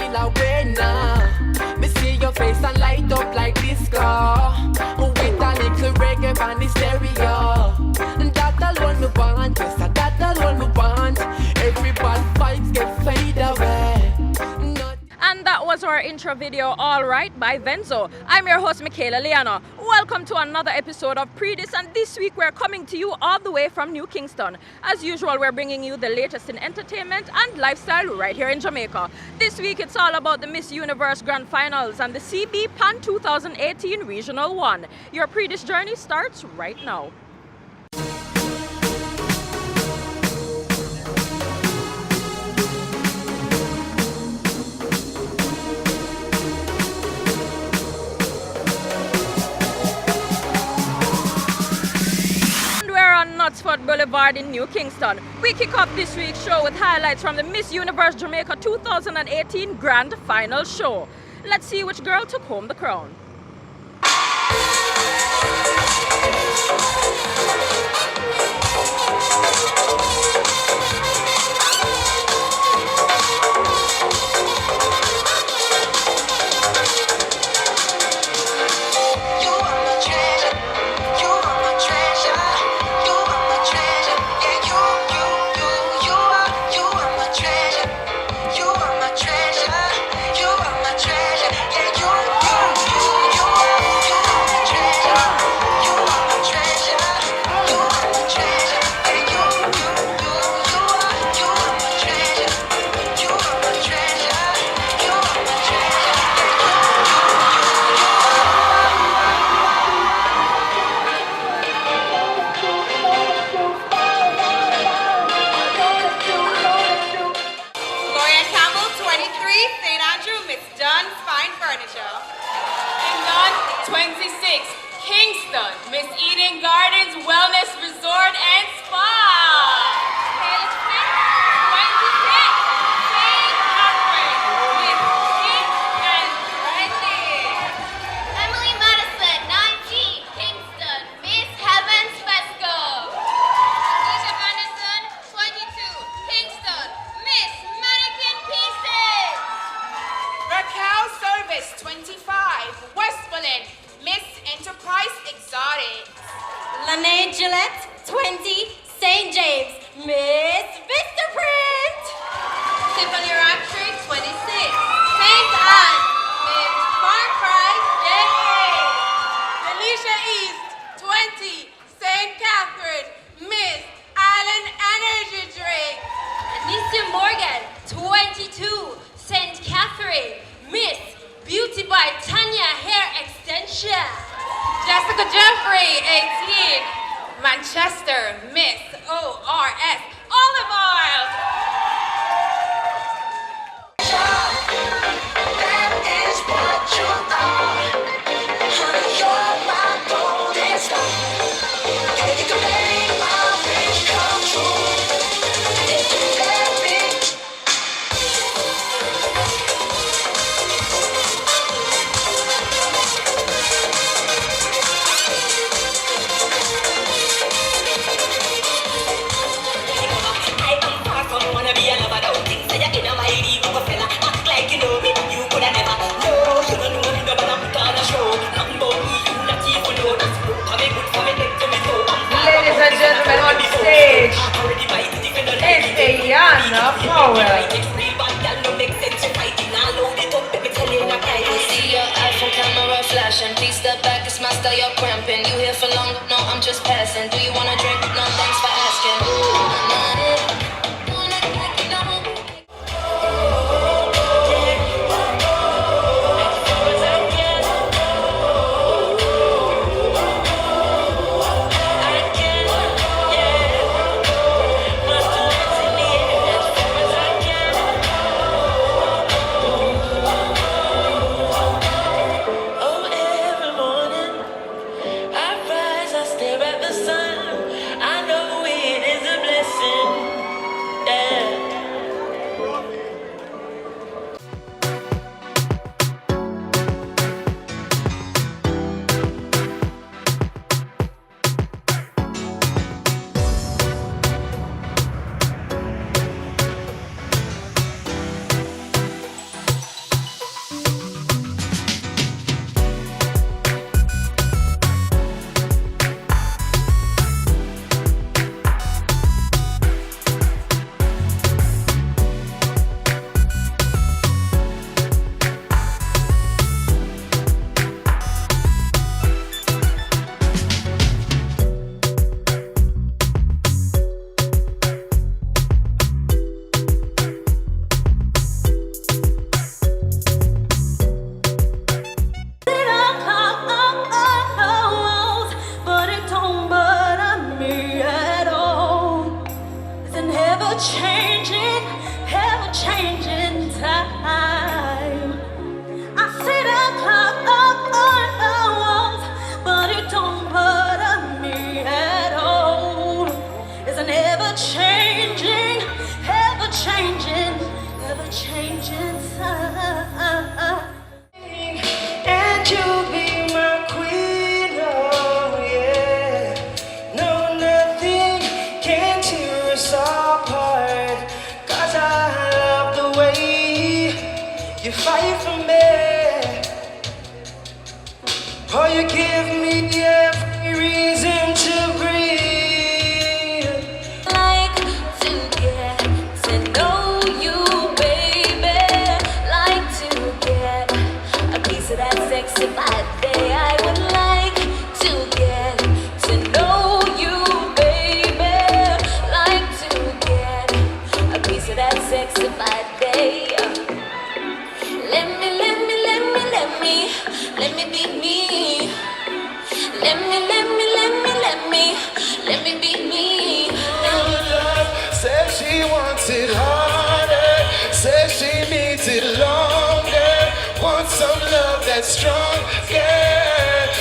smile away now. Me see your face and light up like disco. With a little reggae on the stereo. That alone me want, yes, that alone me want. Every bad vibes get fade away. And that was our intro video, All Right, by Vanzo. I'm your host, Michaela Leeanna. Welcome to another episode of Pree Dis, and this week we're coming to you all the way from New Kingston. As usual, we're bringing you the latest in entertainment and lifestyle right here in Jamaica. This week it's all about the Miss Universe Grand Finals and the CB Pan 2018 Regional 1. Your Pree Dis journey starts right now. Knutsford Blvd in New Kingston. We kick off this week's show with highlights from the Miss Universe Jamaica 2018 Grand Final show. Let's see which girl took home the crown. Kingston, Miss Eden Gardens Wellness Resort and Spa. Taylor Swift, 26, St. Catherine, Miss Pink and Freddie. Emily Madison, 19, Kingston, Miss Heavens Fesco. Alicia Anderson, 22, Kingston, Miss Mannequin Pieces. Raquel Service, 25, West Berlin, Miss Enterprise Exotic. Lene Gillette, 20, St. James, Miss Vistaprint. Tiffany Rocktree, 26, St. Anne, Miss Far Cry Day. Felicia East, 20, St. Catherine, Miss Island Energy Drink. Anisha Morgan, 22, St. Catherine, Miss Beauty by Tanya Hair Extension. Jessica Jeffrey, 18, Manchester, Miss ORS Olive Oil. You fight for me, or you give me every reason to breathe. Like to get to know you, baby. Like to get a piece of that sexy body. I would like to get to know you, baby. Like to get a piece of that sexy body. Let me be me. Let me be me. Says she wants it harder. Says she needs it longer. Wants some love that's stronger.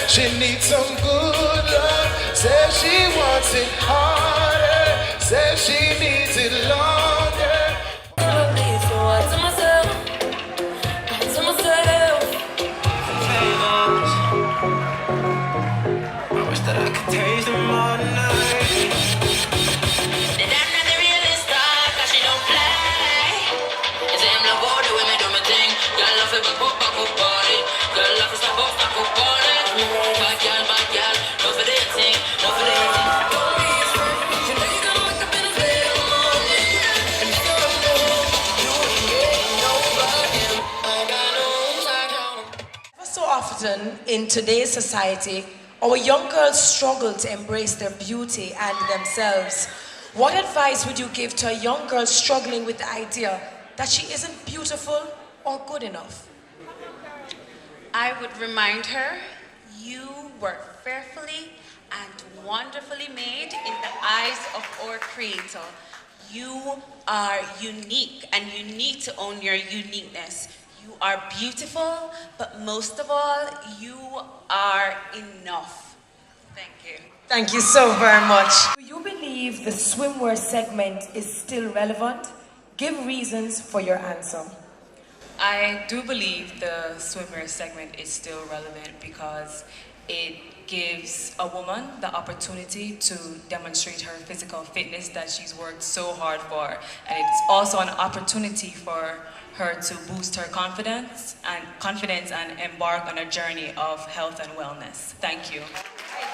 She needs some good love. Says she wants it harder. Says she needs it longer. To myself. I wish that I could taste them all night. And I'm not the realest star, cause she don't play. It's him love all the way me do my thing. Girl love it, back up body. Girl love it, stop up body. Bad girl, no for the thing, no for the thing. So often in today's society, our young girls struggle to embrace their beauty and themselves. What advice would you give to a young girl struggling with the idea that she isn't beautiful or good enough? I would remind her, you were fearfully and wonderfully made in the eyes of our Creator. You are unique, and you need to own your uniqueness. You are beautiful, but most of all, you are enough. Thank you. Thank you so very much. Do you believe the swimwear segment is still relevant? Give reasons for your answer. I do believe the swimwear segment is still relevant because it gives a woman the opportunity to demonstrate her physical fitness that she's worked so hard for. And it's also an opportunity for her to boost her confidence and embark on a journey of health and wellness. Thank you.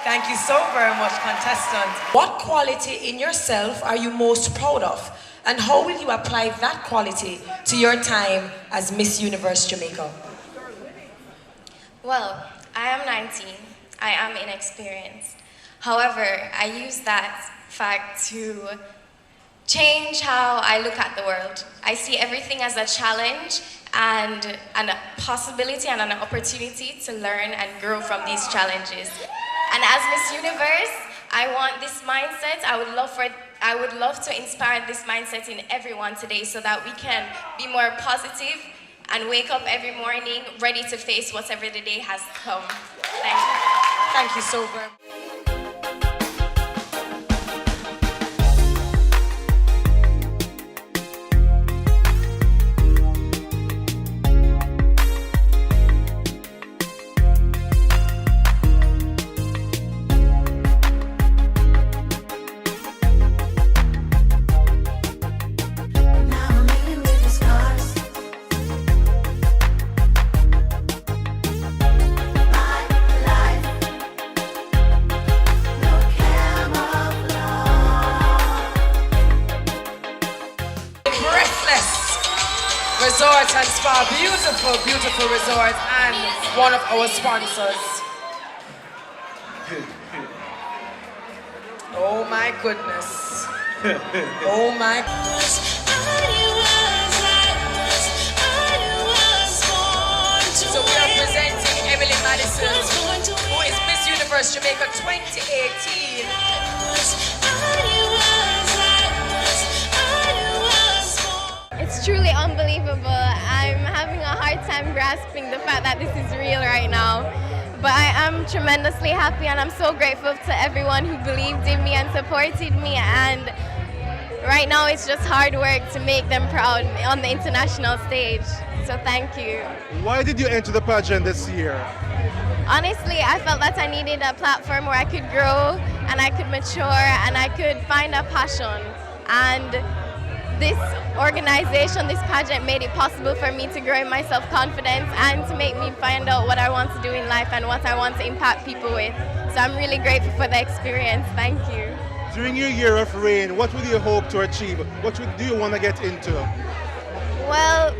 Thank you so very much, contestant. What quality in yourself are you most proud of? And how will you apply that quality to your time as Miss Universe Jamaica? Well, I am 19. I am inexperienced. However, I use that fact to change how I look at the world. I see everything as a challenge and a possibility and an opportunity to learn and grow from these challenges. And as Miss Universe, I want this mindset. I would love to inspire this mindset in everyone today so that we can be more positive and wake up every morning ready to face whatever the day has come. Thank you. Thank you so very much. Resort and Spa, beautiful, beautiful resort, and one of our sponsors. Oh my goodness. Oh my goodness. So we are presenting Emily Madison, who is Miss Universe Jamaica 2018. It's truly unbelievable. I'm having a hard time grasping the fact that this is real right now. But I am tremendously happy, and I'm so grateful to everyone who believed in me and supported me. And right now it's just hard work to make them proud on the international stage. So thank you. Why did you enter the pageant this year? Honestly, I felt that I needed a platform where I could grow and I could mature and I could find a passion. And this organization, this pageant made it possible for me to grow in my self-confidence and to make me find out what I want to do in life and what I want to impact people with. So I'm really grateful for the experience. Thank you. During your year of reign, what would you hope to achieve? Do you want to get into? Well,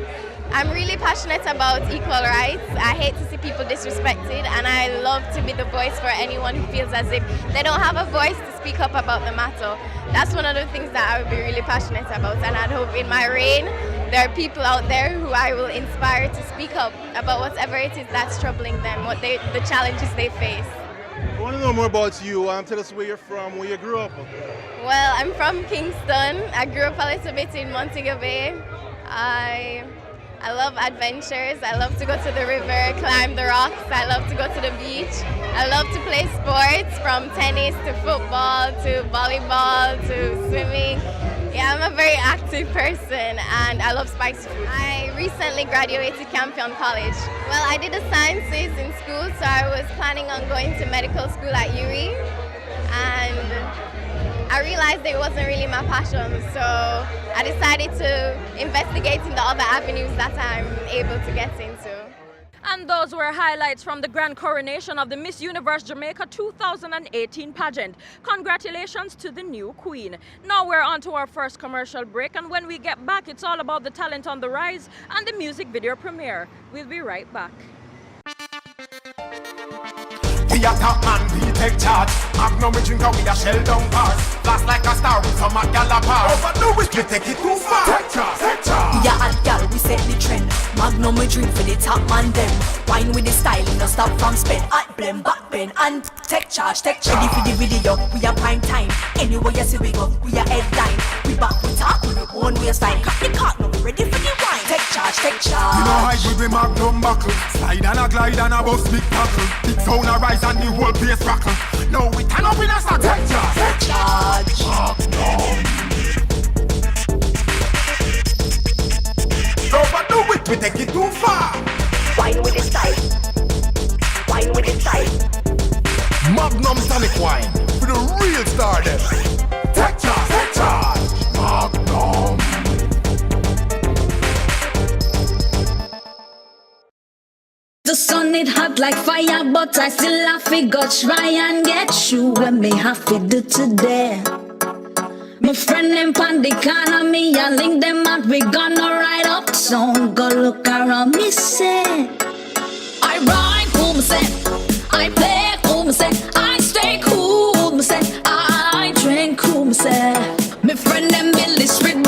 I'm really passionate about equal rights. I hate to see people disrespected, and I love to be the voice for anyone who feels as if they don't have a voice to speak up about the matter. That's one of the things that I would be really passionate about, and I'd hope in my reign there are people out there who I will inspire to speak up about whatever it is that's troubling them, the challenges they face. I want to know more about you. Tell us where you're from, where you grew up. Well, I'm from Kingston. I grew up a little bit in Antigua Bay. I love adventures. I love to go to the river, climb the rocks. I love to go to the beach. I love to play sports, from tennis to football to volleyball to swimming. Yeah, I'm a very active person and I love spicy food. I recently graduated Campion College. Well, I did the sciences in school, so I was planning on going to medical school at UWI. And I realized it wasn't really my passion, so I decided to investigate in the other avenues that I'm able to get into. And those were highlights from the grand coronation of the Miss Universe Jamaica 2018 pageant. Congratulations to the new queen. Now we're on to our first commercial break, and when we get back, it's all about the talent on the rise and the music video premiere. We'll be right back. We a top man, we take charge. Magnum we drink and we a shell down bars. Blast like a star with some gala overdo it, we take it too far. Take charge, take charge. We a hot gal, we set the trend. Magnum we drink for the top man them. Wine with the style, no stop from spend. Hot blend, back bend, and take charge, take charge. Ready for the video, we a prime time. Anywhere you see we go, we a headline. We back, we talk, we own waistline. Cut the cock, now we ready for the wine. Take charge, take charge. You know how we be Magnum buckle. Slide and a glide and a bust big tackle. Big sound a rise and the whole place rockle. Now we turn up in a sack. Take charge, take charge. Magnum. Overdo it, we take it too far. Wine with the style. Wine with the style. Magnum tonic wine for the real star them. Take charge, take charge. Magnum. The sun it hot like fire, but I still have to go try and get you when me have to do today. My friend them pan the corner, me I link them out, we gonna ride up soon. Go look around me say, I ride cool, me say, I play cool, me say, I stay cool, me say, I drink cool, me say. My friend them build this rig